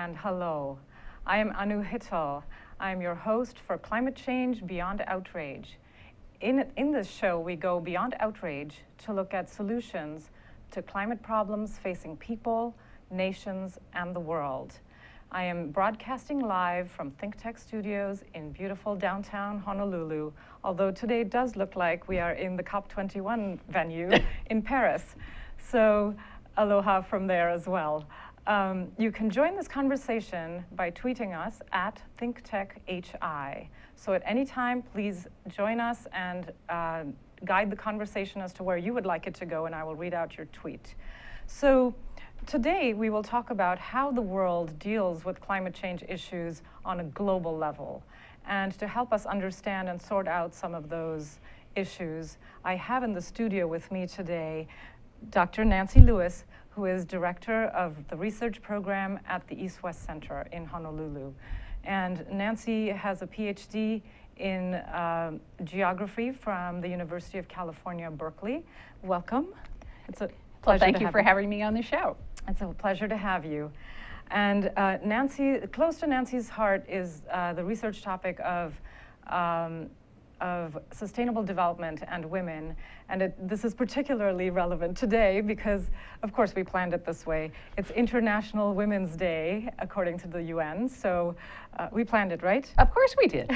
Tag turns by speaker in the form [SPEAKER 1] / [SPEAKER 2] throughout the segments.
[SPEAKER 1] and hello. I am Anu Hittal. I am your host for Climate Change Beyond Outrage. In this show, we go beyond outrage to look at solutions to climate problems facing people, nations, and the world. I am broadcasting live from ThinkTech Studios in beautiful downtown Honolulu, although today does look like we are in the COP21 venue in Paris. So aloha from there as well. You can join this conversation by tweeting us at ThinkTechHI. So at any time, please join us and guide the conversation as to where you would like it to go, and I will read out your tweet. So today, we will talk about how the world deals with climate change issues on a global level. And to help us understand and sort out some of those issues, I have in the studio with me today Dr. Nancy Lewis, who is director of the research program at the East-West Center in Honolulu. And Nancy has a PhD in geography from the University of California, Berkeley. Welcome. It's a pleasure.
[SPEAKER 2] Thank you for having me on the show.
[SPEAKER 1] It's a pleasure to have you. And Nancy, close to Nancy's heart is the research topic of sustainable development and women. And this is particularly relevant today because, of course, we planned it this way. It's International Women's Day, according to the UN. So we planned it, right?
[SPEAKER 2] Of course we did.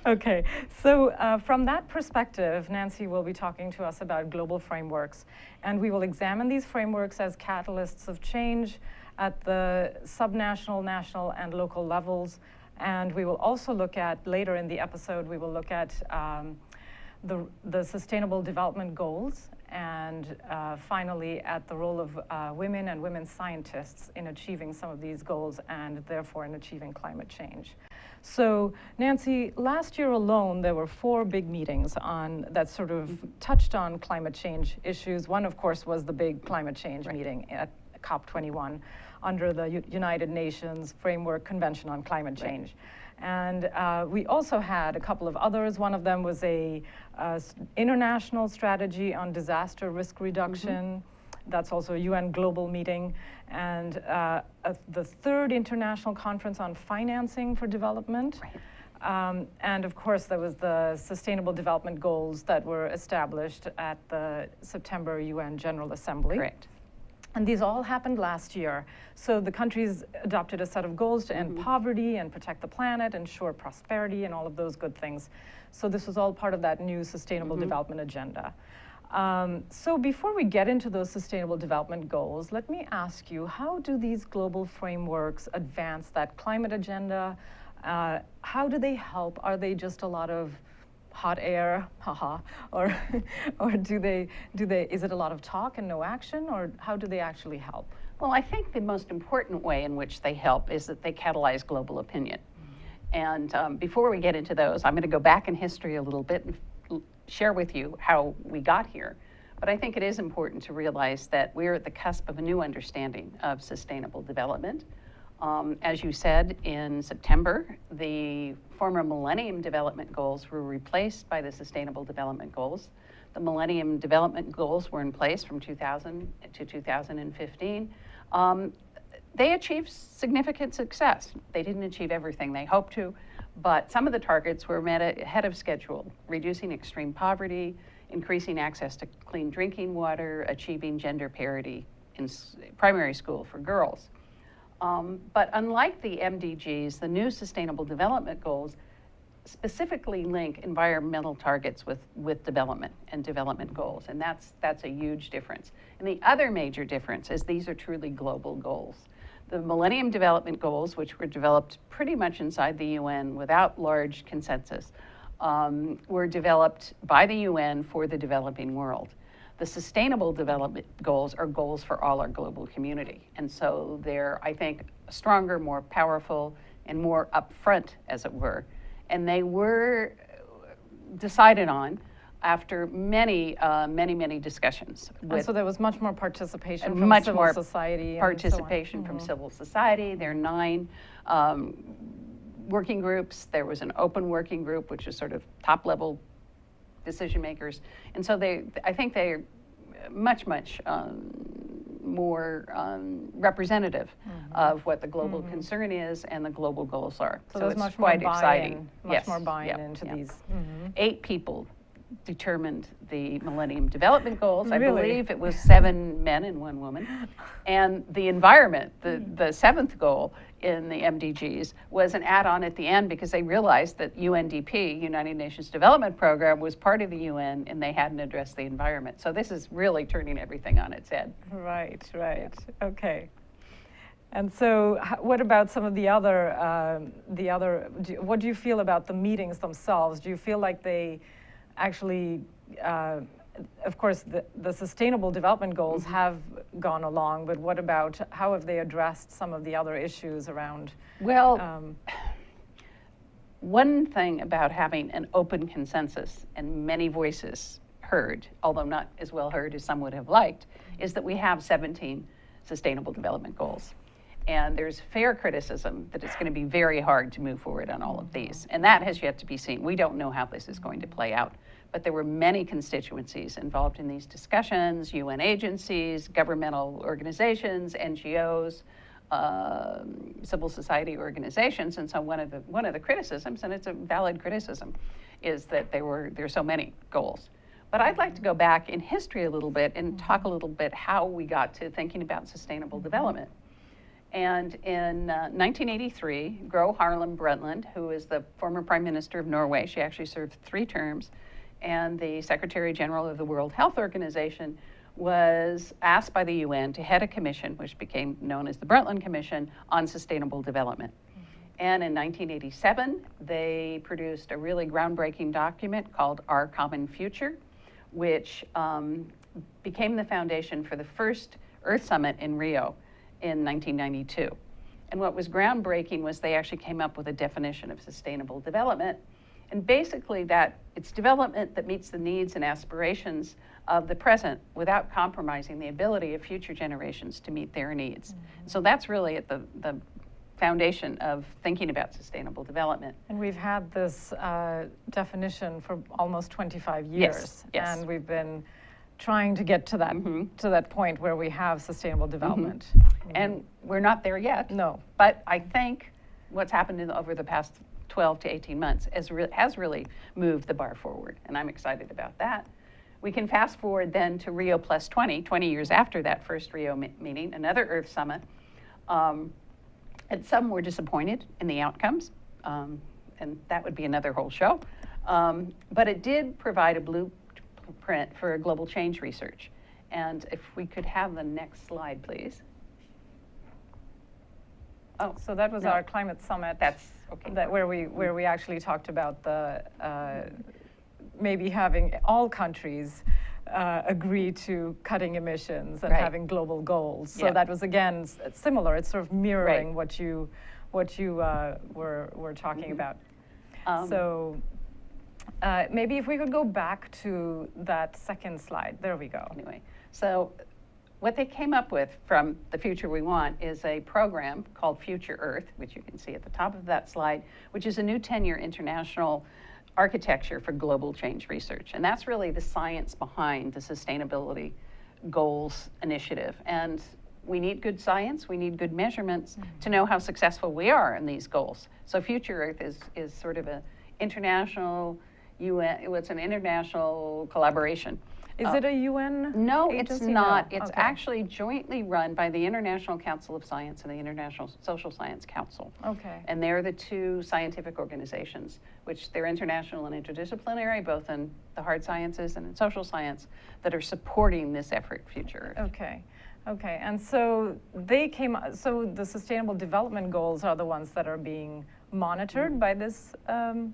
[SPEAKER 1] Okay. So from that perspective, Nancy will be talking to us about global frameworks. And we will examine these frameworks as catalysts of change at the subnational, national, and local levels. And we will also look at, later in the episode, we will look at the Sustainable Development Goals, and finally at the role of women and women scientists in achieving some of these goals and therefore in achieving climate change. So Nancy, last year alone, there were 4 big meetings that sort of touched on climate change issues. One, of course, was the big climate change meeting at COP21 under the United Nations Framework Convention on Climate Change. And we also had a couple of others. One of them was a international strategy on disaster risk reduction. That's also a UN global meeting. And the 3rd International Conference on Financing for Development. And of course, there was the Sustainable Development Goals that were established at the September UN General Assembly.
[SPEAKER 2] Correct.
[SPEAKER 1] And these all happened last year. So the countries adopted a set of goals to end poverty and protect the planet, ensure prosperity, and all of those good things. So this was all part of that new Sustainable Development Agenda. So before we get into those Sustainable Development Goals, let me ask you, how do these global frameworks advance that climate agenda? How do they help? Are they just a lot of hot air, haha, or is it a lot of talk and no action, or how do they actually help?
[SPEAKER 2] Well, I think the most important way in which they help is that they catalyze global opinion. And before we get into those, I'm going to go back in history a little bit and share with you how we got here. But I think it is important to realize that we're at the cusp of a new understanding of sustainable development. As you said, in September, the former Millennium Development Goals were replaced by the Sustainable Development Goals. The Millennium Development Goals were in place from 2000 to 2015. They achieved significant success. They didn't achieve everything they hoped to, but some of the targets were met ahead of schedule, reducing extreme poverty, increasing access to clean drinking water, achieving gender parity in primary school for girls. But unlike the MDGs, the new Sustainable Development Goals specifically link environmental targets with development and development goals, and that's a huge difference. And the other major difference is these are truly global goals. The Millennium Development Goals, which were developed pretty much inside the UN without large consensus, were developed by the UN for the developing world. The Sustainable Development Goals are goals for all our global community. And so they're, I think, stronger, more powerful, and more upfront, as it were. And they were decided on after many discussions.
[SPEAKER 1] And so there was much more participation from civil society.
[SPEAKER 2] Participation from civil society. There are 9 working groups. There was an open working group, which is sort of top-level decision makers. And so I think they're much more representative of what the global concern is and the global goals are.
[SPEAKER 1] So
[SPEAKER 2] it's
[SPEAKER 1] there's much
[SPEAKER 2] quite
[SPEAKER 1] more
[SPEAKER 2] exciting.
[SPEAKER 1] Much more buy-in into these.
[SPEAKER 2] 8 people determined the Millennium Development Goals. I
[SPEAKER 1] Really?
[SPEAKER 2] believe it was 7 men and 1 woman. And the environment, the 7th goal in the MDGs, was an add-on at the end because they realized that UNDP, United Nations Development Program, was part of the UN and they hadn't addressed the environment. So this is really turning everything on its head.
[SPEAKER 1] Right, right. Okay. And so, what about some of the other, what do you feel about the meetings themselves? Do you feel like they actually, of course, the Sustainable Development Goals have gone along, but what about, how have they addressed some of the other issues around?
[SPEAKER 2] Well, one thing about having an open consensus and many voices heard, although not as well heard as some would have liked, is that we have 17 Sustainable Development Goals. And there's fair criticism that it's going to be very hard to move forward on all of these. And that has yet to be seen. We don't know how this is going to play out. But there were many constituencies involved in these discussions, UN agencies, governmental organizations, NGOs, civil society organizations. And so one of the criticisms, and it's a valid criticism, is that there's so many goals. But I'd like to go back in history a little bit and talk a little bit how we got to thinking about sustainable development. And in 1983, Gro Harlem Brundtland, who is the former Prime Minister of Norway, she actually served 3 terms, and the Secretary General of the World Health Organization, was asked by the UN to head a commission, which became known as the Brundtland Commission, on sustainable development. And in 1987, they produced a really groundbreaking document called Our Common Future, which became the foundation for the first Earth Summit in Rio in 1992. And what was groundbreaking was they actually came up with a definition of sustainable development. And basically that it's development that meets the needs and aspirations of the present without compromising the ability of future generations to meet their needs. So that's really at the foundation of thinking about sustainable development.
[SPEAKER 1] And we've had this definition for almost 25 years.
[SPEAKER 2] Yes.
[SPEAKER 1] And we've been trying to get to that point where we have sustainable development.
[SPEAKER 2] And we're not there yet.
[SPEAKER 1] No.
[SPEAKER 2] But I think what's happened over the past 12 to 18 months has really moved the bar forward, and I'm excited about that. We can fast forward then to Rio Plus 20 years after that first Rio meeting, another Earth Summit, and some were disappointed in the outcomes, and that would be another whole show. But it did provide a blueprint for global change research. And if we could have the next slide, please.
[SPEAKER 1] Oh, so that was our climate summit.
[SPEAKER 2] That's okay.
[SPEAKER 1] Where we actually talked about the maybe having all countries agree to cutting emissions and having global goals. So that was again similar. It's sort of mirroring what you were talking about. So maybe if we could go back to that second slide. There we go.
[SPEAKER 2] Anyway, so what they came up with from The Future We Want is a program called Future Earth, which you can see at the top of that slide, which is a new 10-year international architecture for global change research. And that's really the science behind the Sustainability Goals initiative. And we need good science, we need good measurements to know how successful we are in these goals. So Future Earth is sort of an international it's an international collaboration.
[SPEAKER 1] Is it a UN
[SPEAKER 2] No,
[SPEAKER 1] agency?
[SPEAKER 2] it's not.
[SPEAKER 1] No.
[SPEAKER 2] It's actually jointly run by the International Council of Science and the International Social Science Council.
[SPEAKER 1] Okay.
[SPEAKER 2] And they're the 2 scientific organizations, which they're international and interdisciplinary, both in the hard sciences and in social science, that are supporting this effort, Future Earth.
[SPEAKER 1] Okay. Okay. And so so the Sustainable Development Goals are the ones that are being monitored by this consortium?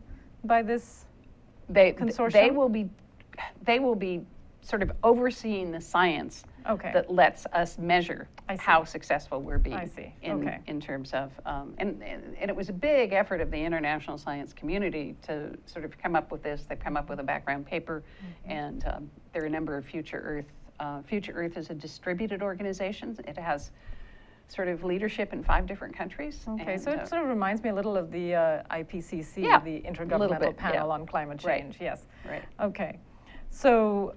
[SPEAKER 2] They will be sort of overseeing the science that lets us measure how successful we're being in terms of, and it was a big effort of the international science community to sort of come up with this. They've come up with a background paper, and there are a number of Future Earth. Future Earth is a distributed organization. It has sort of leadership in 5 different countries.
[SPEAKER 1] Okay,
[SPEAKER 2] and,
[SPEAKER 1] so it sort of reminds me a little of the IPCC, the Intergovernmental Panel on Climate Change.
[SPEAKER 2] Right.
[SPEAKER 1] Yes.
[SPEAKER 2] Right.
[SPEAKER 1] Okay. So,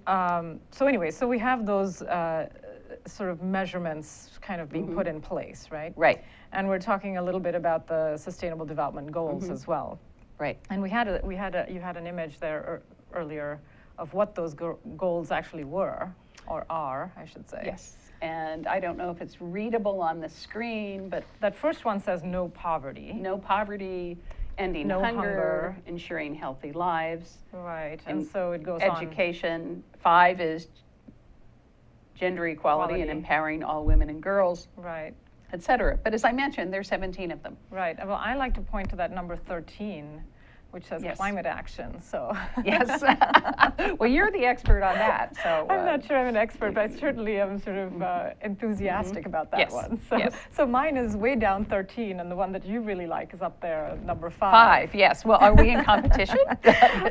[SPEAKER 1] so anyway, so we have those sort of measurements kind of being put in place, right?
[SPEAKER 2] Right.
[SPEAKER 1] And we're talking a little bit about the Sustainable Development Goals as well.
[SPEAKER 2] Right.
[SPEAKER 1] And you had an image there earlier of what those goals actually were, or are, I should say.
[SPEAKER 2] Yes. And I don't know if it's readable on the screen, but
[SPEAKER 1] That first one says no poverty.
[SPEAKER 2] no poverty, ending
[SPEAKER 1] No
[SPEAKER 2] hunger,
[SPEAKER 1] hunger.
[SPEAKER 2] ensuring healthy lives,
[SPEAKER 1] Right, and so it goes
[SPEAKER 2] education. 5 is gender equality and
[SPEAKER 1] Equality.
[SPEAKER 2] empowering all women and girls,
[SPEAKER 1] on. Right,
[SPEAKER 2] et cetera. But as I mentioned, there's 17 of them.
[SPEAKER 1] right. Well, I like to point to that number 13, which says
[SPEAKER 2] Yes.
[SPEAKER 1] climate action, so.
[SPEAKER 2] Yes. Well, you're the expert on that, so.
[SPEAKER 1] I'm not sure I'm an expert, but I certainly am sort of enthusiastic about that
[SPEAKER 2] Yes,
[SPEAKER 1] one. So,
[SPEAKER 2] yes.
[SPEAKER 1] so mine is way down 13, and the one that you really like is up there, number 5.
[SPEAKER 2] 5, yes. Well, are we in competition?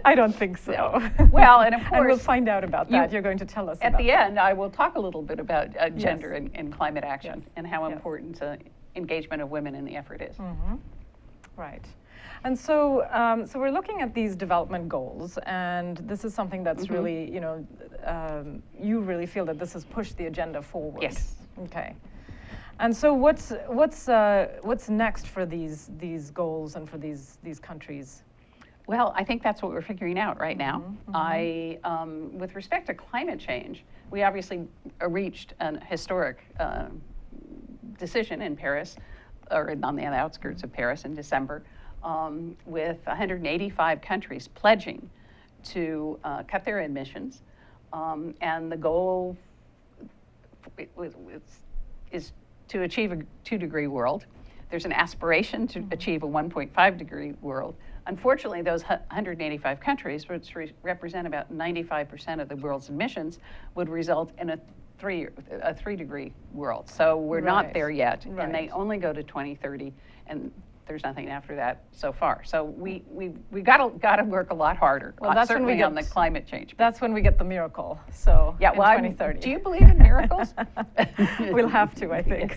[SPEAKER 1] I don't think so.
[SPEAKER 2] No. Well, and of
[SPEAKER 1] And we'll
[SPEAKER 2] course,
[SPEAKER 1] find out about that. You're going to tell us
[SPEAKER 2] at
[SPEAKER 1] about
[SPEAKER 2] the
[SPEAKER 1] that.
[SPEAKER 2] end, I will talk a little bit about gender
[SPEAKER 1] Yes.
[SPEAKER 2] and climate action
[SPEAKER 1] Yes.
[SPEAKER 2] and how
[SPEAKER 1] Yes.
[SPEAKER 2] important engagement of women in the effort is.
[SPEAKER 1] Right. And so, so we're looking at these development goals, and this is something that's really, you really feel that this has pushed the agenda forward.
[SPEAKER 2] Yes.
[SPEAKER 1] Okay. And so, what's next for these goals and for these countries?
[SPEAKER 2] Well, I think that's what we're figuring out right now. With respect to climate change, we obviously reached an historic decision in Paris, or on the outskirts of Paris in December, with 185 countries pledging to cut their emissions. And the goal is to achieve a 2-degree world. There's an aspiration to achieve a 1.5-degree world. Unfortunately, those 185 countries, which represent about 95% of the world's emissions, would result in a 3-degree world. So we're not
[SPEAKER 1] Right.
[SPEAKER 2] there yet, and they
[SPEAKER 1] Right.
[SPEAKER 2] only go to 2030, and there's nothing after that so far. So we got to work a lot harder.
[SPEAKER 1] Well, that's when we
[SPEAKER 2] certainly on the
[SPEAKER 1] get-
[SPEAKER 2] climate change.
[SPEAKER 1] That's when we get the miracle. So
[SPEAKER 2] Yeah,
[SPEAKER 1] in
[SPEAKER 2] well,
[SPEAKER 1] 2030.
[SPEAKER 2] do you believe in miracles?
[SPEAKER 1] We'll have to, I think.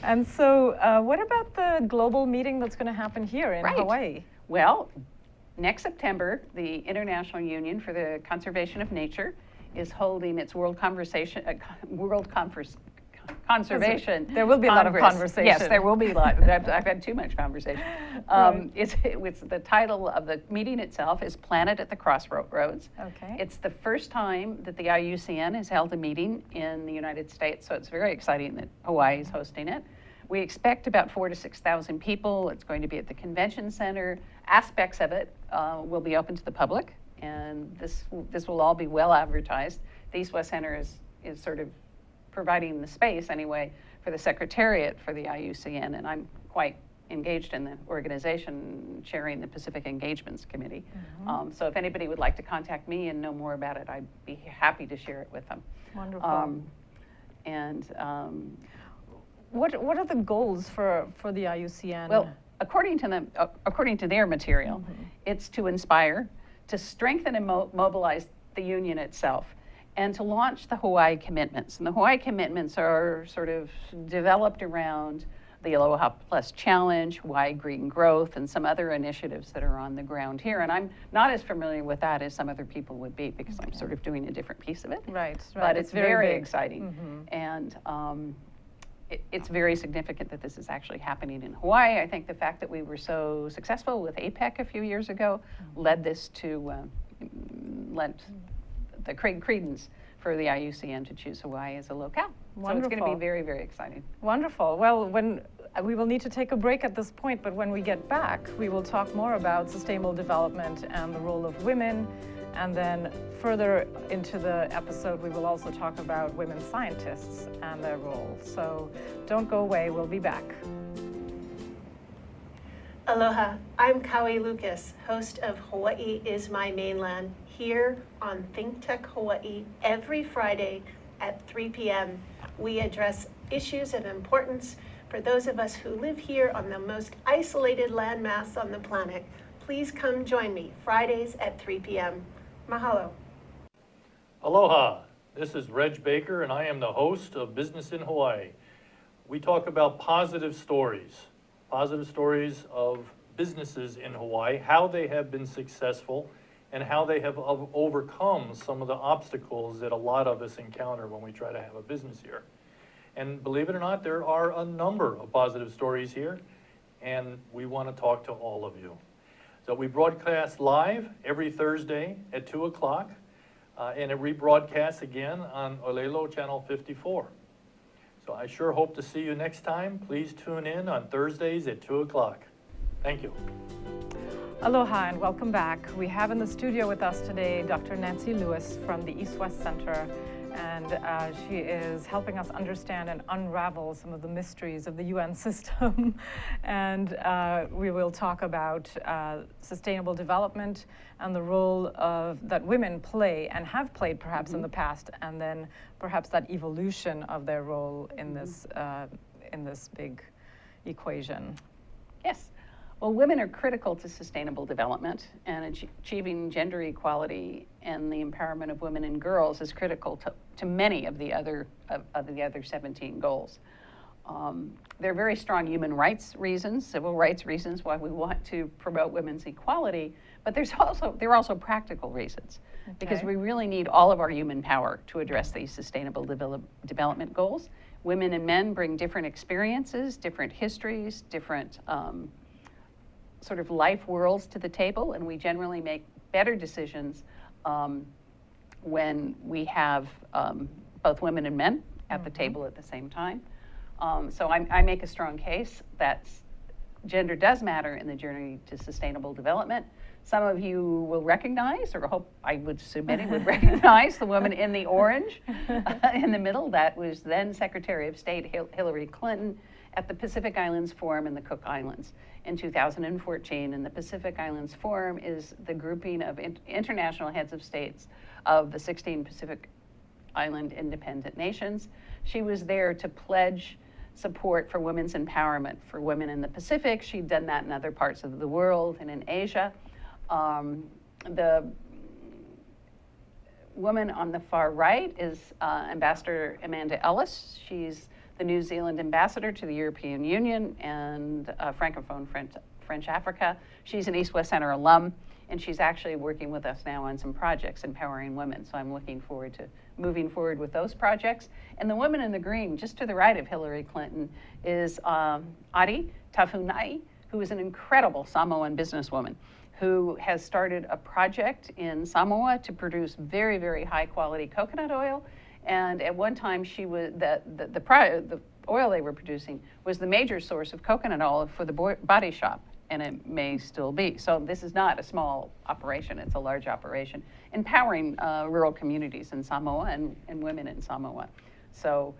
[SPEAKER 1] And so, what about the global meeting that's going to happen here in
[SPEAKER 2] Right.
[SPEAKER 1] Hawaii?
[SPEAKER 2] Well, next September, the International Union for the Conservation of Nature is holding its World Conservation
[SPEAKER 1] There will be a lot of
[SPEAKER 2] Congress.
[SPEAKER 1] conversation.
[SPEAKER 2] Yes, there will be a lot. I've had too much conversation.
[SPEAKER 1] Right.
[SPEAKER 2] It's the title of the meeting itself is Planet at the Crossroads.
[SPEAKER 1] Okay.
[SPEAKER 2] It's the first time that the IUCN has held a meeting in the United States, so it's very exciting that Hawaii is hosting it. We expect about 4,000 to 6,000 people. It's going to be at the convention center. Aspects of it will be open to the public, and this will all be well advertised. The East West Center is sort of providing the space anyway for the Secretariat for the IUCN, and I'm quite engaged in the organization, chairing the Pacific Engagements Committee. So if anybody would like to contact me and know more about it, I'd be happy to share it with them.
[SPEAKER 1] Wonderful. What are the goals for the IUCN?
[SPEAKER 2] Well, according to their material, it's to inspire, to strengthen and mobilize the union itself, and to launch the Hawaii Commitments. And the Hawaii Commitments are sort of developed around the Aloha Plus Challenge, Hawaii Green Growth, and some other initiatives that are on the ground here. And I'm not as familiar with that as some other people would be, because I'm sort of doing a different piece of it.
[SPEAKER 1] right.
[SPEAKER 2] But it's very
[SPEAKER 1] big.
[SPEAKER 2] exciting. And it's very significant that this is actually happening in Hawaii. I think the fact that we were so successful with APEC a few years ago led this to, lent the credence for the IUCN to choose Hawaii as a locale. So it's going to
[SPEAKER 1] Wonderful.
[SPEAKER 2] be very, very exciting.
[SPEAKER 1] Wonderful. Well, we will need to take a break at this point, but when we get back, we will talk more about sustainable development and the role of women. And then further into the episode, we will also talk about women scientists and their role. So don't go away, we'll be back.
[SPEAKER 3] Aloha, I'm Kaui Lucas, host of Hawaii is My Mainland, here on Think Tech Hawaii every Friday at 3 p.m. We address issues of importance for those of us who live here on the most isolated landmass on the planet. Please come join me Fridays at 3 p.m. Mahalo.
[SPEAKER 4] Aloha, this is Reg Baker and I am the host of Business in Hawaii. We talk about positive stories of businesses in Hawaii, how they have been successful and how they have overcome some of the obstacles that a lot of us encounter when we try to have a business here. And believe it or not, there are a number of positive stories here, and we want to talk to all of you. So we broadcast live every Thursday at 2 o'clock, and it rebroadcasts again on Olelo Channel 54. So I sure hope to see you next time. Please tune in on Thursdays at 2 o'clock. Thank you.
[SPEAKER 1] Aloha and welcome back. We have in the studio with us today Dr. Nancy Lewis from the East-West Center, and she is helping us understand and unravel some of the mysteries of the UN system. And we will talk about sustainable development and the role that women play and have played perhaps in the past, and then perhaps that evolution of their role in this big equation.
[SPEAKER 2] Yes. Well, women are critical to sustainable development, and achieving gender equality and the empowerment of women and girls is critical to many of the other 17 goals. There are very strong human rights reasons, civil rights reasons why we want to promote women's equality, but there are also practical reasons, because we really need all of our human power to address these sustainable development goals. Women and men bring different experiences, different histories, different sort of life worlds to the table, and we generally make better decisions when we have both women and men at the table at the same time. So I make a strong case that gender does matter in the journey to sustainable development. Some of you will recognize, or hope I would assume many would recognize, the woman in the orange in the middle. That was then Secretary of State Hillary Clinton at the Pacific Islands Forum in the Cook Islands in 2014. And the Pacific Islands Forum is the grouping of international heads of states of the 16 Pacific Island independent nations. She was there to pledge support for women's empowerment for women in the Pacific. She'd done that in other parts of the world and in Asia. The woman on the far right is Ambassador Amanda Ellis. She's the New Zealand ambassador to the European Union and Francophone French Africa. She's an East-West Center alum, and she's actually working with us now on some projects empowering women. So I'm looking forward to moving forward with those projects. And the woman in the green, just to the right of Hillary Clinton, is Adi Tafunai, who is an incredible Samoan businesswoman who has started a project in Samoa to produce very, very high quality coconut oil. And at one time, she was the oil they were producing was the major source of coconut oil for the Body Shop, and it may still be. So this is not a small operation; it's a large operation, empowering rural communities in Samoa and women in Samoa. So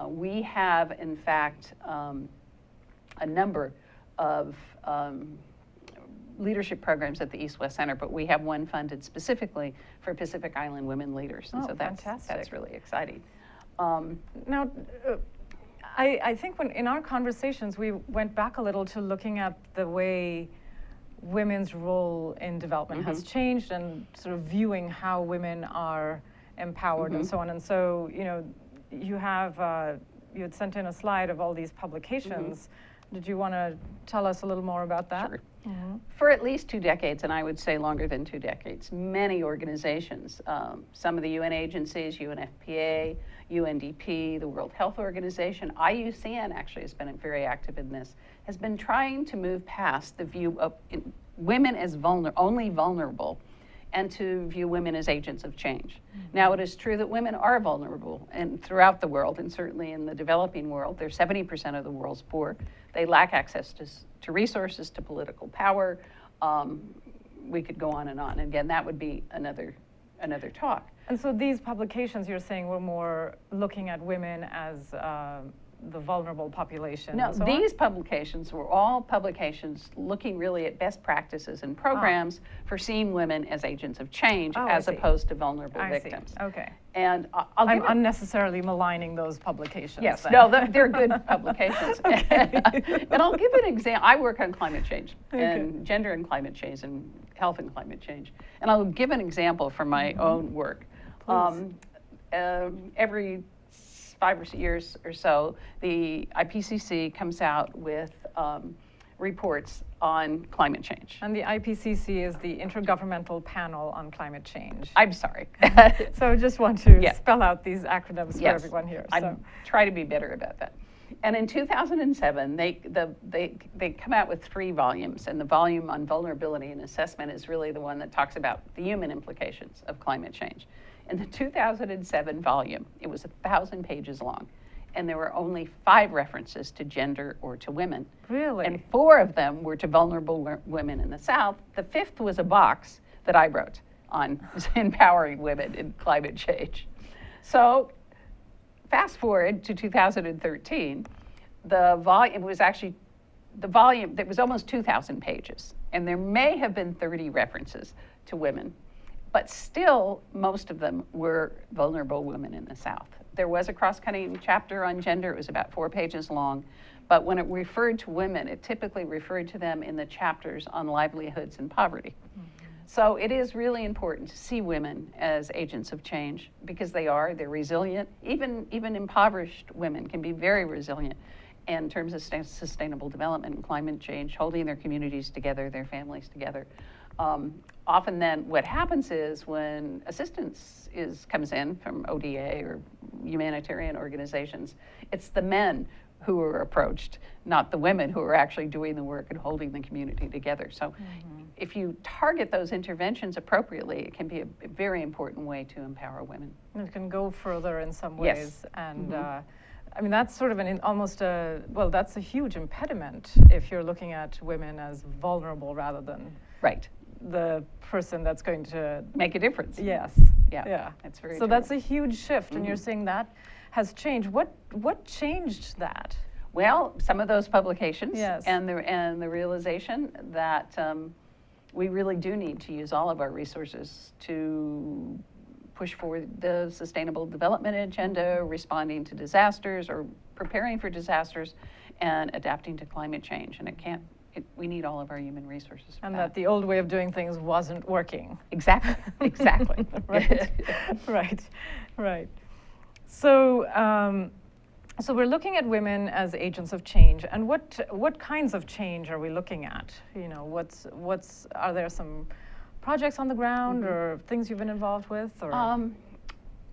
[SPEAKER 2] we have, in fact, a number of leadership programs at the East-West Center, but we have one funded specifically for Pacific Island women leaders, and so that's really exciting.
[SPEAKER 1] Now, I think in our conversations, we went back a little to looking at the way women's role in development has changed, and sort of viewing how women are empowered and so on. And so, you know, you had sent in a slide of all these publications. Did you want to tell us a little more about that?
[SPEAKER 2] Sure. For at least 2 decades, and I would say longer than 2 decades, many organizations, some of the UN agencies, UNFPA, UNDP, the World Health Organization, IUCN actually has been very active in this, has been trying to move past the view of women as only vulnerable, and to view women as agents of change. Now, it is true that women are vulnerable and throughout the world, and certainly in the developing world. They're 70% of the world's poor. They lack access to resources, to political power. We could go on and on. And again, that would be another talk.
[SPEAKER 1] And so these publications, you're saying, were more looking at women as the vulnerable population?
[SPEAKER 2] No,
[SPEAKER 1] and so
[SPEAKER 2] these publications were all publications looking really at best practices and programs for seeing women as agents of change as opposed to vulnerable victims.
[SPEAKER 1] Okay.
[SPEAKER 2] And
[SPEAKER 1] I'm unnecessarily maligning those publications.
[SPEAKER 2] Yes,
[SPEAKER 1] then.
[SPEAKER 2] no, they're good publications. And I'll give an example. I work on climate change and gender and climate change and health and climate change. And I'll give an example from my own work. Every 5 or 6 years or so, the IPCC comes out with reports on climate change.
[SPEAKER 1] And the IPCC is the Intergovernmental Panel on Climate Change.
[SPEAKER 2] I'm sorry.
[SPEAKER 1] So I just want to
[SPEAKER 2] Yeah.
[SPEAKER 1] spell out these acronyms for
[SPEAKER 2] Yes.
[SPEAKER 1] everyone here.
[SPEAKER 2] I
[SPEAKER 1] So.
[SPEAKER 2] try to be better about that. And in 2007, they come out with 3 volumes, and the volume on vulnerability and assessment is really the one that talks about the human implications of climate change. In the 2007 volume, it was 1,000 pages long, and there were only 5 references to gender or to women.
[SPEAKER 1] Really?
[SPEAKER 2] And 4 of them were to vulnerable women in the South. The 5th was a box that I wrote on empowering women in climate change. So fast forward to 2013, the volume was almost 2,000 pages, and there may have been 30 references to women, but still most of them were vulnerable women in the South. There was a cross-cutting chapter on gender. It was about 4 pages long, but when it referred to women, it typically referred to them in the chapters on livelihoods and poverty. So it is really important to see women as agents of change, because they're resilient. Even impoverished women can be very resilient in terms of sustainable development and climate change, holding their communities together, their families together. Often then what happens is when assistance comes in from ODA or humanitarian organizations, it's the men who are approached, not the women who are actually doing the work and holding the community together. So if you target those interventions appropriately, it can be a very important way to empower women.
[SPEAKER 1] And it can go further in some
[SPEAKER 2] Yes.
[SPEAKER 1] ways. And I mean, that's sort of that's a huge impediment if you're looking at women as vulnerable rather than
[SPEAKER 2] Right.
[SPEAKER 1] the person that's going to,
[SPEAKER 2] Make a difference.
[SPEAKER 1] yes.
[SPEAKER 2] Yeah,
[SPEAKER 1] Yeah.
[SPEAKER 2] that's very
[SPEAKER 1] So
[SPEAKER 2] true.
[SPEAKER 1] that's a huge shift, and you're saying that has changed. What changed that?
[SPEAKER 2] Well, some of those publications
[SPEAKER 1] Yes.
[SPEAKER 2] and the realization that we really do need to use all of our resources to push forward the sustainable development agenda, responding to disasters or preparing for disasters, and adapting to climate change. And we need all of our human resources for
[SPEAKER 1] And
[SPEAKER 2] that.
[SPEAKER 1] that the old way of doing things wasn't working.
[SPEAKER 2] Exactly, exactly.
[SPEAKER 1] Right, right. So, so we're looking at women as agents of change, and what kinds of change are we looking at? You know, are there some projects on the ground or things you've been involved with, or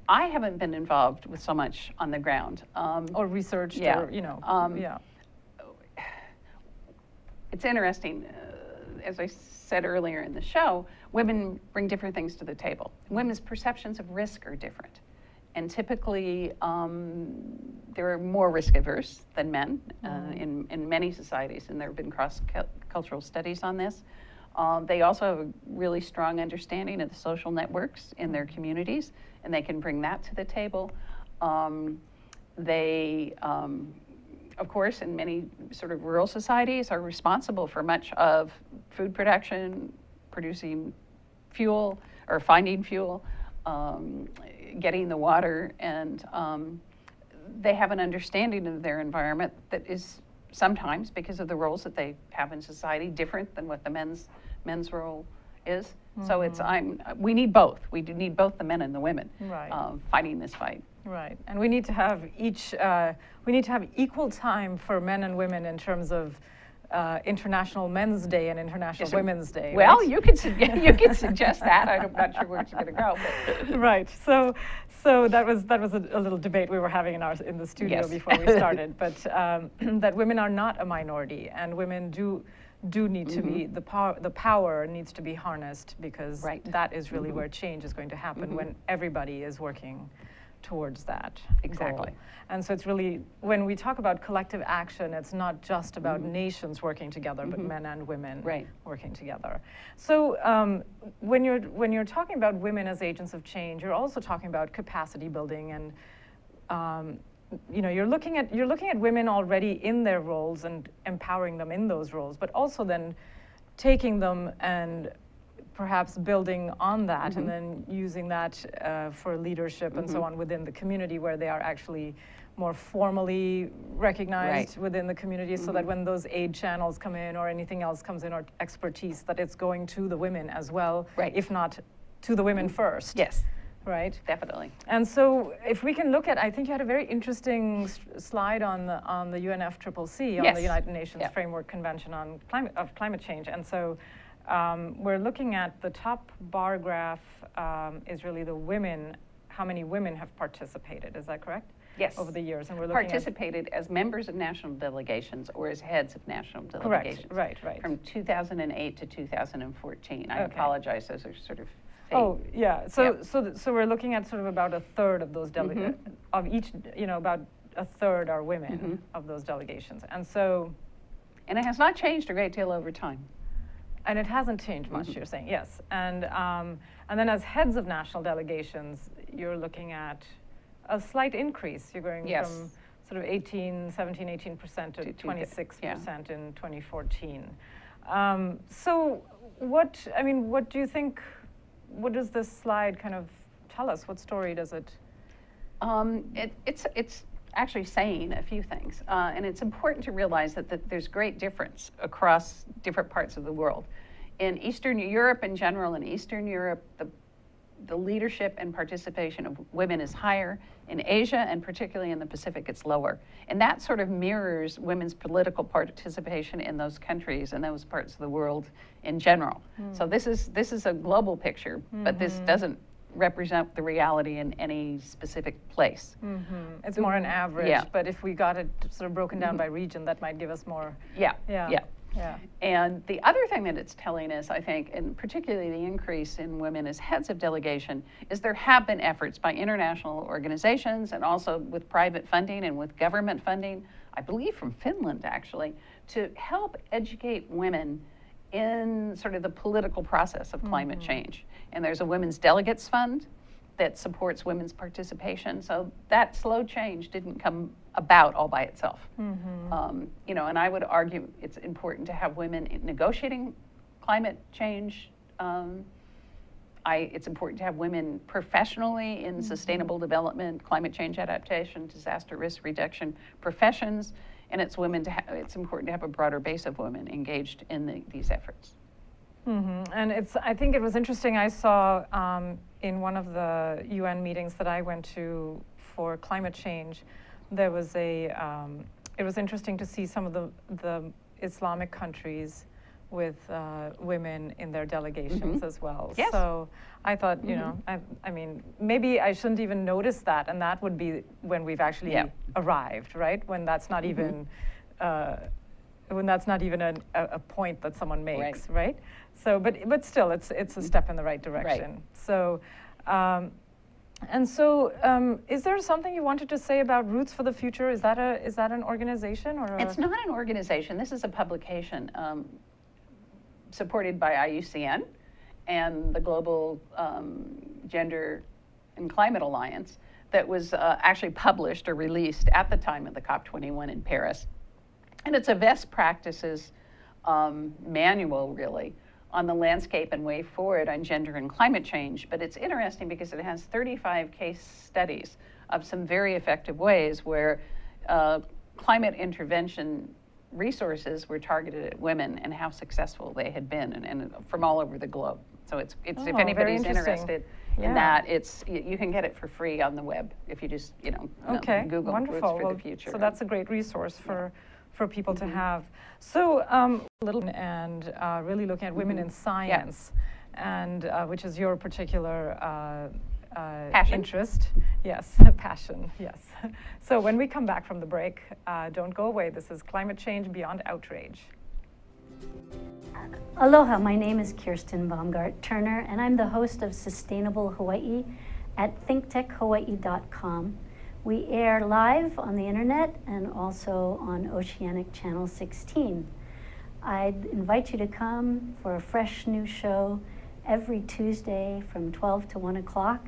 [SPEAKER 2] I haven't been involved with so much on the ground.
[SPEAKER 1] or researched,
[SPEAKER 2] yeah.
[SPEAKER 1] or yeah.
[SPEAKER 2] It's interesting, as I said earlier in the show, women bring different things to the table. Women's perceptions of risk are different. And typically, they're more risk averse than men in many societies, and there have been cross-cultural studies on this. They also have a really strong understanding of the social networks in their communities, and they can bring that to the table. They, of course, in many sort of rural societies, are responsible for much of food production, producing fuel, or finding fuel, getting the water, and they have an understanding of their environment that is sometimes, because of the roles that they have in society, different than what the men's role is. So we need both. We do need both the men and the women fighting this fight.
[SPEAKER 1] Right, and we need to have equal time for men and women in terms of International Men's Day and International Women's Day.
[SPEAKER 2] Well,
[SPEAKER 1] right?
[SPEAKER 2] you could suggest that. I'm not sure where it's going to go. But.
[SPEAKER 1] Right. So that was a little debate we were having in the studio
[SPEAKER 2] Yes.
[SPEAKER 1] before we started. But that women are not a minority, and women do need to be the power needs to be harnessed, because that is really where change is going to happen when everybody is working towards that
[SPEAKER 2] Exactly.
[SPEAKER 1] goal. And so it's really, when we talk about collective action, it's not just about nations working together, but men and women working together. So when you're talking about women as agents of change, you're also talking about capacity building, and you know, you're looking at women already in their roles and empowering them in those roles, but also then taking them and perhaps building on that, and then using that for leadership and so on within the community, where they are actually more formally recognized within the community, so that when those aid channels come in or anything else comes in, or expertise, that it's going to the women as well, if not to the women first.
[SPEAKER 2] Yes.
[SPEAKER 1] right?
[SPEAKER 2] Definitely.
[SPEAKER 1] And so if we can look at, I think you had a very interesting slide on the UNFCCC, on
[SPEAKER 2] Yes.
[SPEAKER 1] the United Nations
[SPEAKER 2] Yeah.
[SPEAKER 1] Framework Convention on Climate Change. And so we're looking at the top bar graph is really the women, how many women have participated, is that correct?
[SPEAKER 2] Yes.
[SPEAKER 1] Over the years, and we're looking
[SPEAKER 2] Participated as members of national delegations or as heads of national
[SPEAKER 1] at,
[SPEAKER 2] delegations.
[SPEAKER 1] correct, right.
[SPEAKER 2] From 2008 to 2014. I
[SPEAKER 1] Okay.
[SPEAKER 2] apologize, those are sort of
[SPEAKER 1] Oh, yeah. So,
[SPEAKER 2] Yeah.
[SPEAKER 1] so we're looking at sort of about a third of those of each, about a third are women of those delegations. And so,
[SPEAKER 2] And it has not changed a great deal over time.
[SPEAKER 1] and it hasn't changed much, you're saying, yes. And then as heads of national delegations, you're looking at a slight increase. You're going
[SPEAKER 2] Yes.
[SPEAKER 1] from sort of 18% to 26% in 2014. So what do you think, what does this slide kind of tell us? What story does it?
[SPEAKER 2] It's actually saying a few things. And it's important to realize that there's great difference across different parts of the world. In Eastern Europe in general, in Eastern Europe, the leadership and participation of women is higher. In Asia, and particularly in the Pacific, it's lower. And that sort of mirrors women's political participation in those countries and those parts of the world in general. So this is a global picture, but this doesn't represent the reality in any specific place.
[SPEAKER 1] It's more an average,
[SPEAKER 2] Yeah.
[SPEAKER 1] but if we got it sort of broken down by region, that might give us more.
[SPEAKER 2] Yeah.
[SPEAKER 1] Yeah.
[SPEAKER 2] And the other thing that it's telling us, I think, and particularly the increase in women as heads of delegation, is there have been efforts by international organizations and also with private funding and with government funding, I believe from Finland actually, to help educate women in sort of the political process of climate change. And there's a Women's Delegates Fund that supports women's participation. So that slow change didn't come about all by itself. And I would argue it's important to have women negotiating climate change. It's important to have women professionally in sustainable development, climate change adaptation, disaster risk reduction professions, and it's important to have a broader base of women engaged in these efforts.
[SPEAKER 1] And I think it was interesting, I saw in one of the UN meetings that I went to for climate change, there was it was interesting to see some of the Islamic countries with women in their delegations as well.
[SPEAKER 2] Yes.
[SPEAKER 1] So I thought, I mean, maybe I shouldn't even notice that, and that would be when we've actually arrived, right? When that's not even a point that someone makes, right? So, but still, it's a step in the right direction.
[SPEAKER 2] Right.
[SPEAKER 1] So, is there something you wanted to say about Roots for the Future? Is that an organization or?
[SPEAKER 2] It's not an organization. This is a publication supported by IUCN and the Global Gender and Climate Alliance that was actually published or released at the time of the COP21 in Paris. And it's a best practices manual, really, on the landscape and way forward on gender and climate change. But it's interesting because it has 35 case studies of some very effective ways where climate intervention resources were targeted at women and how successful they had been, and from all over the globe. So it's if anybody's interested in that, you can get it for free on the web if you just Google
[SPEAKER 1] wonderful.
[SPEAKER 2] Roots for the Future.
[SPEAKER 1] So that's a great resource for people to have. So and really looking at women in science, and which is your particular
[SPEAKER 2] passion.
[SPEAKER 1] Interest. Yes, passion, yes. So when we come back from the break, don't go away. This is Climate Change Beyond Outrage.
[SPEAKER 5] Aloha, my name is Kirsten Baumgart-Turner, and I'm the host of Sustainable Hawaii at thinktechhawaii.com. We air live on the internet and also on Oceanic Channel 16. I'd invite you to come for a fresh new show every Tuesday from 12 to 1 o'clock.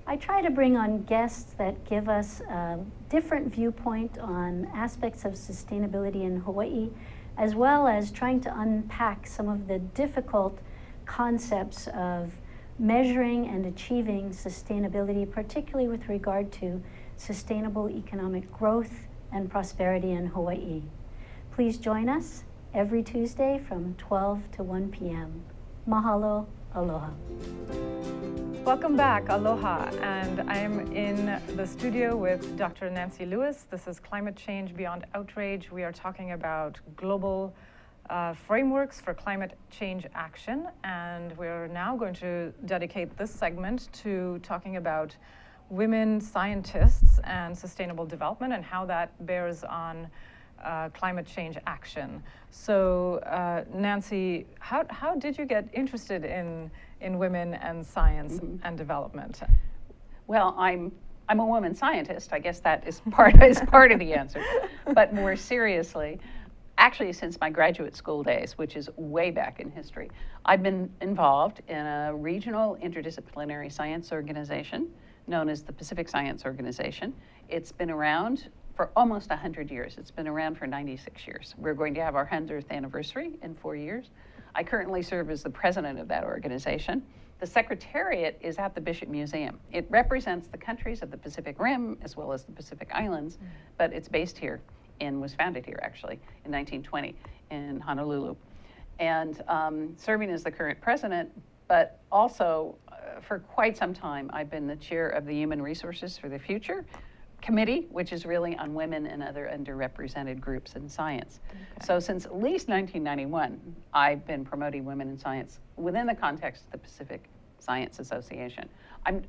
[SPEAKER 5] I try to bring on guests that give us a different viewpoint on aspects of sustainability in Hawaii, as well as trying to unpack some of the difficult concepts of measuring and achieving sustainability, particularly with regard to sustainable economic growth and prosperity in Hawaii. Please join us every Tuesday from 12 to 1 p.m. Mahalo, aloha.
[SPEAKER 1] Welcome back, aloha, and I'm in the studio with Dr. Nancy Lewis. This is Climate Change Beyond Outrage. We are talking about global frameworks for climate change action, and we're now going to dedicate this segment to talking about women scientists and sustainable development and how that bears on climate change action. So, Nancy, how did you get interested in women and science and development?
[SPEAKER 2] Well, I'm a woman scientist. I guess that is part of the answer. But more seriously, actually since my graduate school days, which is way back in history, I've been involved in a regional interdisciplinary science organization known as the Pacific Science Organization. It's been around for almost 100 years. It's been around for 96 years. We're going to have our 100th anniversary in 4 years. I currently serve as the president of that organization. The secretariat is at the Bishop Museum. It represents the countries of the Pacific Rim as well as the Pacific Islands, but it's based here and was founded here actually in 1920 in Honolulu. And serving as the current president, but also for quite some time, I've been the chair of the Human Resources for the Future Committee, which is really on women and other underrepresented groups in science. Okay. So since at least 1991, I've been promoting women in science within the context of the Pacific Science Association.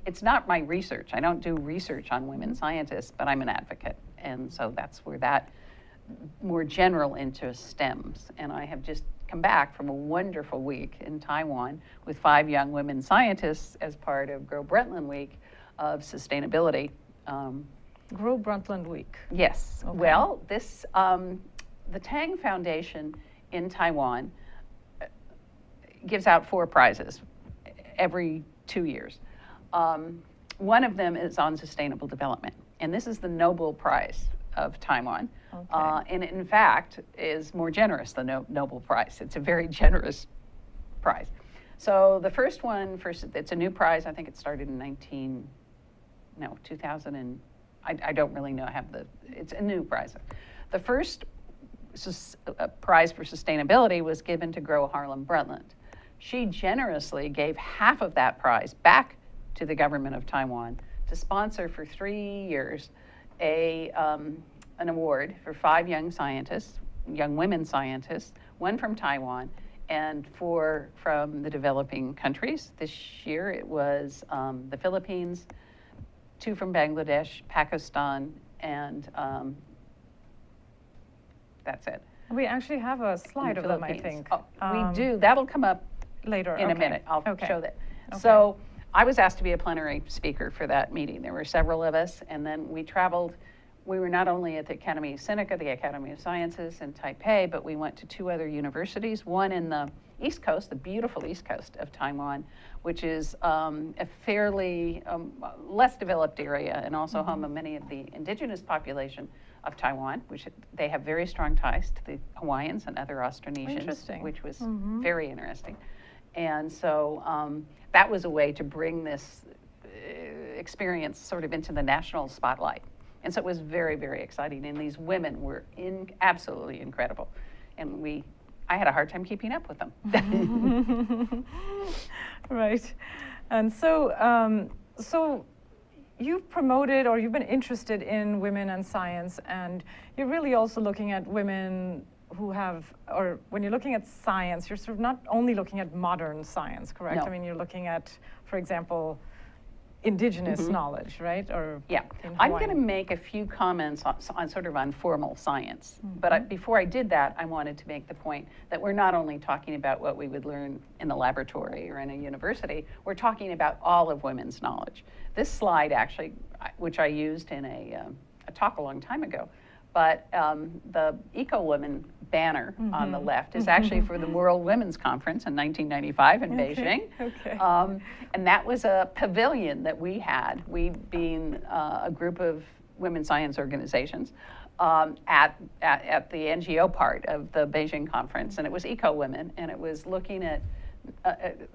[SPEAKER 2] It's not my research. I don't do research on women scientists, but I'm an advocate. And so that's where that more general interest stems. And I have just come back from a wonderful week in Taiwan with 5 young women scientists as part of Grow Brundtland Week of Sustainability.
[SPEAKER 1] Grow Brundtland Week.
[SPEAKER 2] Yes. Okay. Well, this the Tang Foundation in Taiwan gives out 4 prizes every 2 years. One of them is on sustainable development, and this is the Nobel Prize of Taiwan. Okay. And it, in fact, is more generous than the Nobel Prize. It's a very generous prize. So the first one, it's a new prize. I think it started in 2000 and I don't really know. It's a new prize. The first prize for sustainability was given to Gro Harlem Brundtland. She generously gave half of that prize back to the government of Taiwan to sponsor for 3 years an award for 5 young scientists, young women scientists, 1 from Taiwan and 4 from the developing countries. This year it was the Philippines, 2 from Bangladesh, Pakistan, and that's it.
[SPEAKER 1] We actually have a slide of them, I think.
[SPEAKER 2] Oh, we do. That'll come up
[SPEAKER 1] later
[SPEAKER 2] in a minute. I'll show that.
[SPEAKER 1] Okay.
[SPEAKER 2] So I was asked to be a plenary speaker for that meeting. There were several of us, and then we traveled. We were not only at the Academy Sinica, the Academy of Sciences in Taipei, but we went to 2 other universities, one in the East Coast, the beautiful East Coast of Taiwan, which is a fairly less developed area and also home of many of the indigenous population of Taiwan, which they have very strong ties to the Hawaiians and other Austronesians, which was very interesting. And so that was a way to bring this experience sort of into the national spotlight. And so it was very, very exciting. And these women were absolutely incredible. And I had a hard time keeping up with them.
[SPEAKER 1] Right. And so, so you've promoted or you've been interested in women and science, and you're really also looking at women who have, or when you're looking at science, you're sort of not only looking at modern science, correct?
[SPEAKER 2] No.
[SPEAKER 1] I mean, you're looking at, for example, indigenous knowledge, right? Or
[SPEAKER 2] yeah, I'm going to make a few comments on sort of on formal science. But before I did that, I wanted to make the point that we're not only talking about what we would learn in the laboratory or in a university, we're talking about all of women's knowledge. This slide actually, which I used in a talk a long time ago, but the Eco Women banner on the left is actually for the World Women's Conference in 1995 in Beijing.
[SPEAKER 1] Okay.
[SPEAKER 2] And that was a pavilion that we had, we being a group of women science organizations at the NGO part of the Beijing conference. And it was Eco Women, and it was looking at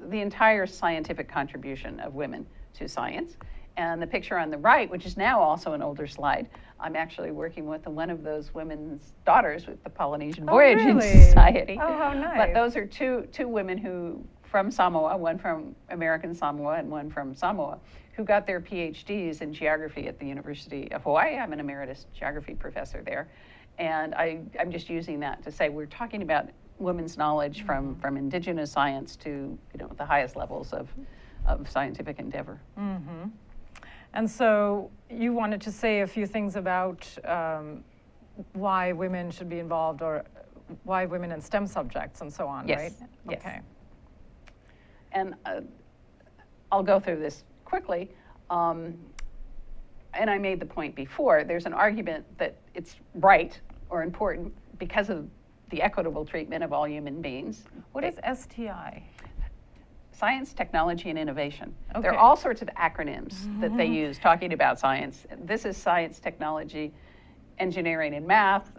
[SPEAKER 2] the entire scientific contribution of women to science. And the picture on the right, which is now also an older slide, I'm actually working with one of those women's daughters with the Polynesian Voyaging Society.
[SPEAKER 1] Oh, how nice.
[SPEAKER 2] But those are two women who from Samoa, one from American Samoa and one from Samoa, who got their PhDs in geography at the University of Hawaii. I'm an emeritus geography professor there. And I'm just using that to say we're talking about women's knowledge from indigenous science to the highest levels of scientific endeavor.
[SPEAKER 1] Mm-hmm. And so you wanted to say a few things about why women should be involved, or why women in STEM subjects and so on,
[SPEAKER 2] Yes.
[SPEAKER 1] right?
[SPEAKER 2] Yes.
[SPEAKER 1] Okay.
[SPEAKER 2] And I'll go through this quickly. And I made the point before, there's an argument that it's right or important because of the equitable treatment of all human beings.
[SPEAKER 1] What is STI?
[SPEAKER 2] Science, technology, and innovation.
[SPEAKER 1] Okay.
[SPEAKER 2] There are all sorts of acronyms that they use talking about science. This is science, technology, engineering, and math,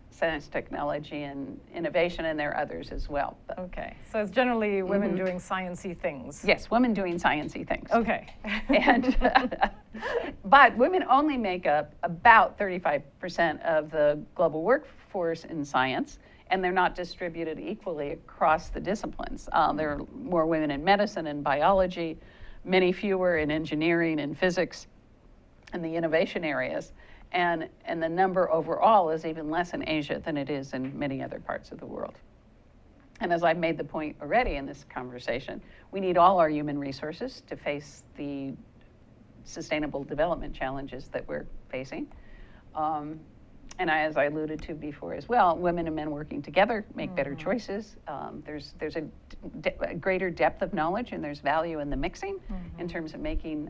[SPEAKER 2] science, technology, and innovation, and there are others as well. But
[SPEAKER 1] Okay, so it's generally women doing science-y things.
[SPEAKER 2] yes, women doing science-y things.
[SPEAKER 1] Okay.
[SPEAKER 2] And but women only make up about 35% of the global workforce in science, and they're not distributed equally across the disciplines. There are more women in medicine and biology, many fewer in engineering and physics and the innovation areas. And the number overall is even less in Asia than it is in many other parts of the world. And as I've made the point already in this conversation, we need all our human resources to face the sustainable development challenges that we're facing. And as I alluded to before as well, women and men working together make better choices. There's a greater depth of knowledge, and there's value in the mixing in terms of making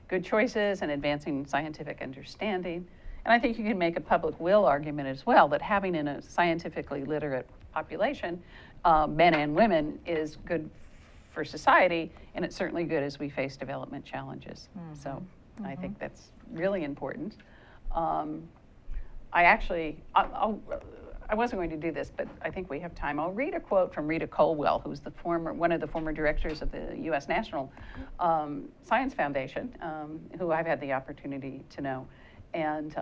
[SPEAKER 2] good choices and advancing scientific understanding. And I think you can make a public will argument as well that having in a scientifically literate population, men and women, is good for society, and it's certainly good as we face development challenges. So I think that's really important. I wasn't going to do this, but I think we have time. I'll read a quote from Rita Colwell, who's one of the former directors of the U.S. National Science Foundation, who I've had the opportunity to know. And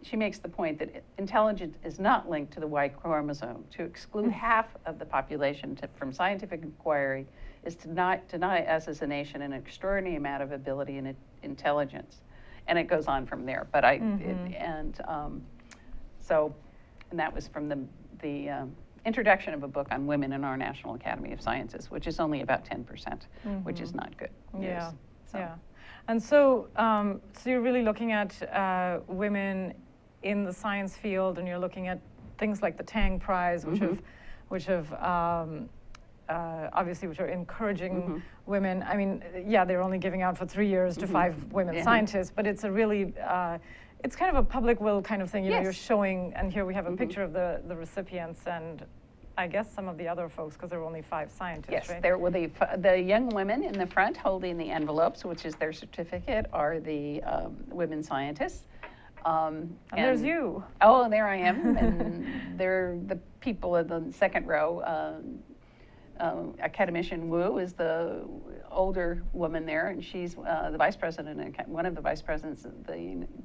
[SPEAKER 2] she makes the point that intelligence is not linked to the Y chromosome. To exclude half of the population from scientific inquiry is to deny us as a nation an extraordinary amount of ability and intelligence. And it goes on from there. But and that was from the introduction of a book on women in our National Academy of Sciences, which is only about 10%, which is not good news.
[SPEAKER 1] Yeah,
[SPEAKER 2] So.
[SPEAKER 1] yeah. And so, so you're really looking at women in the science field, and you're looking at things like the Tang Prize, which have obviously, which are encouraging women. I mean, yeah, they're only giving out for 3 years to 5 women scientists, but it's a really, it's kind of a public will kind of thing. You know, you're showing, and here we have a picture of the recipients, and I guess some of the other folks, because there were only 5 scientists,
[SPEAKER 2] Yes,
[SPEAKER 1] right?
[SPEAKER 2] there were the young women in the front holding the envelopes, which is their certificate, are the women scientists.
[SPEAKER 1] And there's you.
[SPEAKER 2] Oh, there I am, and they're the people in the second row. Academician Wu is the older woman there, and she's the vice president, one of the vice presidents of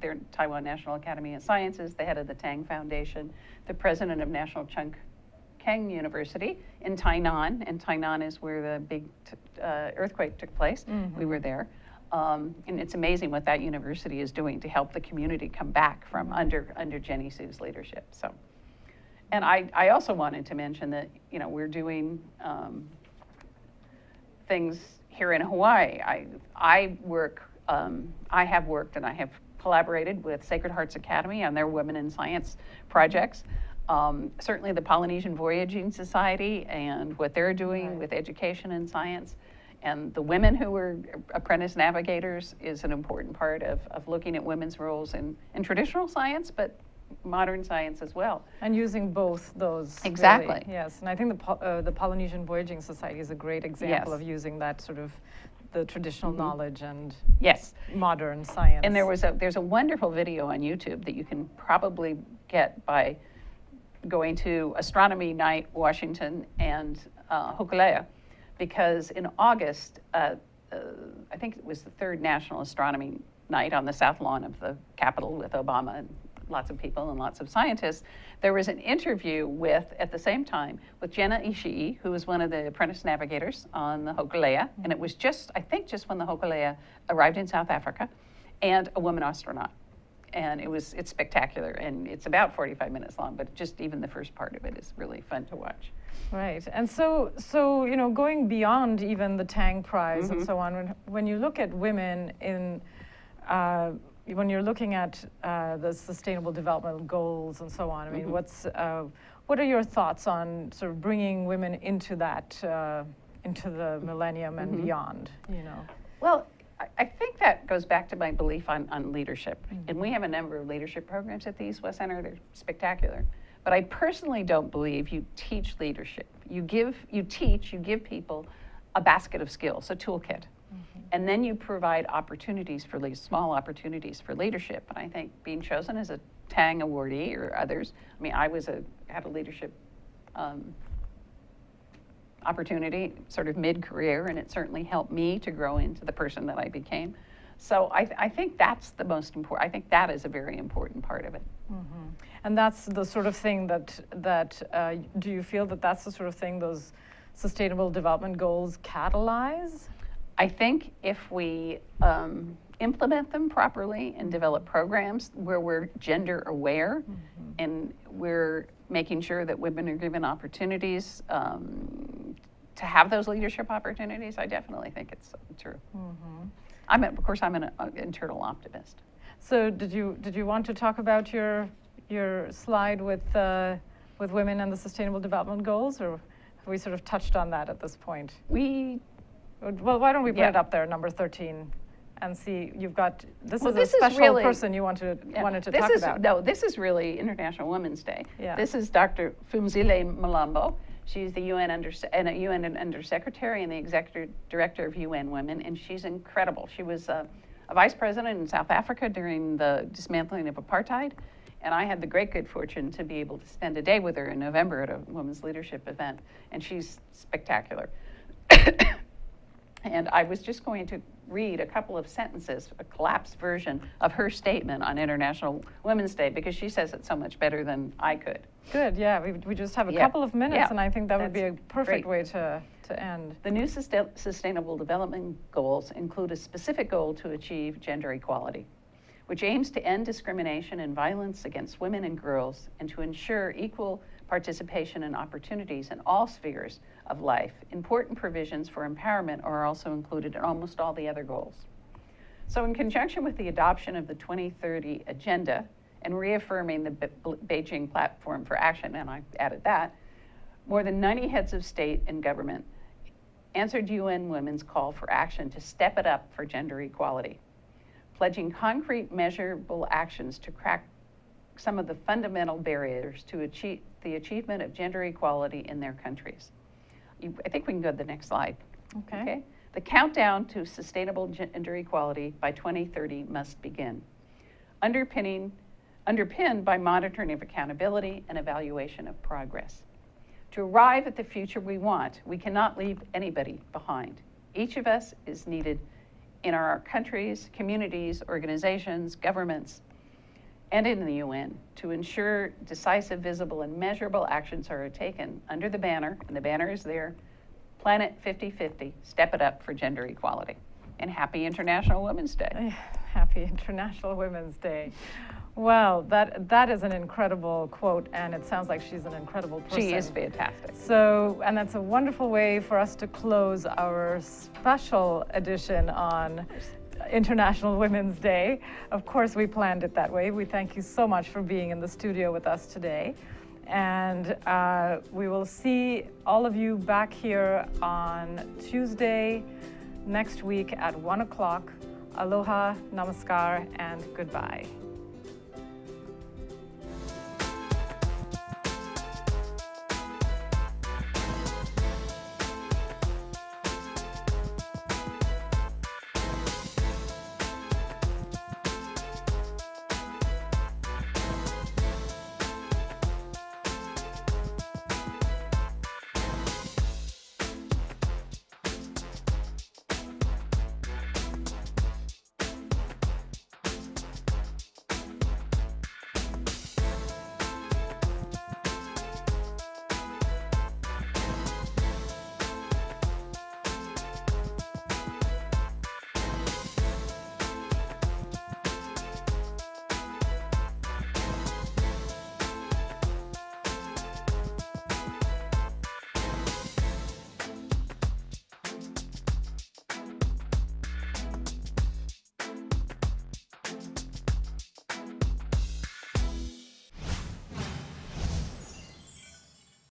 [SPEAKER 2] their Taiwan National Academy of Sciences, the head of the Tang Foundation, the president of National Chung Kang University in Tainan, and Tainan is where the big earthquake took place. We were there. And it's amazing what that university is doing to help the community come back from under Jenny Su's leadership. So. And I also wanted to mention that, you know, we're doing things here in Hawaii. I have worked and I have collaborated with Sacred Hearts Academy on their Women in Science projects. Certainly the Polynesian Voyaging Society and what they're doing with education and science. And the women who were apprentice navigators is an important part of looking at women's roles in traditional science, but modern science as well.
[SPEAKER 1] And using both those.
[SPEAKER 2] Exactly.
[SPEAKER 1] Really, yes, and I think the Polynesian Voyaging Society is a great example of using that sort of the traditional knowledge and modern science.
[SPEAKER 2] And there's a wonderful video on YouTube that you can probably get by going to Astronomy Night Washington and Hokulea, because in August, I think it was the 3rd National Astronomy Night on the South Lawn of the Capitol with Obama and lots of people and lots of scientists, there was an interview with, at the same time, with Jenna Ishii, who was one of the apprentice navigators on the Hokulea, and it was just, I think, just when the Hokulea arrived in South Africa, and a woman astronaut. And it's spectacular, and it's about 45 minutes long, but just even the first part of it is really fun to watch.
[SPEAKER 1] Right, and so going beyond even the Tang Prize and so on, when you look at women in, when you're looking at the Sustainable Development Goals and so on, I mean, what are your thoughts on sort of bringing women into that, into the millennium and beyond?
[SPEAKER 2] Well, I think that goes back to my belief on leadership. And we have a number of leadership programs at the East West Center. They're spectacular. But I personally don't believe you teach leadership. You give people a basket of skills, a toolkit. And then you provide opportunities for small opportunities for leadership. And I think being chosen as a Tang awardee or others, I mean, I had a leadership opportunity sort of mid-career, and it certainly helped me to grow into the person that I became. So I think that's the most important. I think that is a very important part of it.
[SPEAKER 1] And that's the sort of thing that do you feel that that's the sort of thing those Sustainable Development Goals catalyze?
[SPEAKER 2] I think if we implement them properly and develop programs where we're gender aware and we're making sure that women are given opportunities to have those leadership opportunities, I definitely think it's true. Of course, I'm an internal optimist.
[SPEAKER 1] So did you want to talk about your slide with women and the Sustainable Development Goals, or have we sort of touched on that at this point? Well, why don't we put it up there, number 13, and see, you've got, this is a special person you wanted to talk about.
[SPEAKER 2] No, this is really International Women's Day.
[SPEAKER 1] Yeah.
[SPEAKER 2] This is Dr. Phumzile Mlambo. She's the UN Undersecretary and the Executive Director of UN Women, and she's incredible. She was a vice president in South Africa during the dismantling of apartheid, and I had the great good fortune to be able to spend a day with her in November at a women's leadership event, and she's spectacular. And I was just going to read a couple of sentences, a collapsed version of her statement on International Women's Day, because she says it so much better than I could.
[SPEAKER 1] Good, yeah, we just have a couple of minutes, and I think that would be a perfect
[SPEAKER 2] great
[SPEAKER 1] way to end.
[SPEAKER 2] The new Sustainable Development Goals include a specific goal to achieve gender equality, which aims to end discrimination and violence against women and girls and to ensure equal participation and opportunities in all spheres of life. Important provisions for empowerment are also included in almost all the other goals. So in conjunction with the adoption of the 2030 Agenda and reaffirming the Beijing Platform for Action, and I added that, more than 90 heads of state and government answered UN Women's call for action to step it up for gender equality, pledging concrete, measurable actions to crack some of the fundamental barriers to achieve the achievement of gender equality in their countries. I think we can go to the next slide.
[SPEAKER 1] Okay.
[SPEAKER 2] The countdown to sustainable gender equality by 2030 must begin, underpinned by monitoring of accountability and evaluation of progress. To arrive at the future we want, we cannot leave anybody behind. Each of us is needed in our countries, communities, organizations, governments, and in the UN to ensure decisive, visible, and measurable actions are taken under the banner, and the banner is there, Planet 50/50, Step It Up for Gender Equality. And happy International Women's Day.
[SPEAKER 1] Happy International Women's Day. Well, that is an incredible quote, and it sounds like she's an incredible person.
[SPEAKER 2] She is fantastic.
[SPEAKER 1] So, and that's a wonderful way for us to close our special edition on International Women's Day. Of course, we planned it that way. We thank you so much for being in the studio with us today. And we will see all of you back here on Tuesday next week at 1 o'clock. Aloha, namaskar, and goodbye.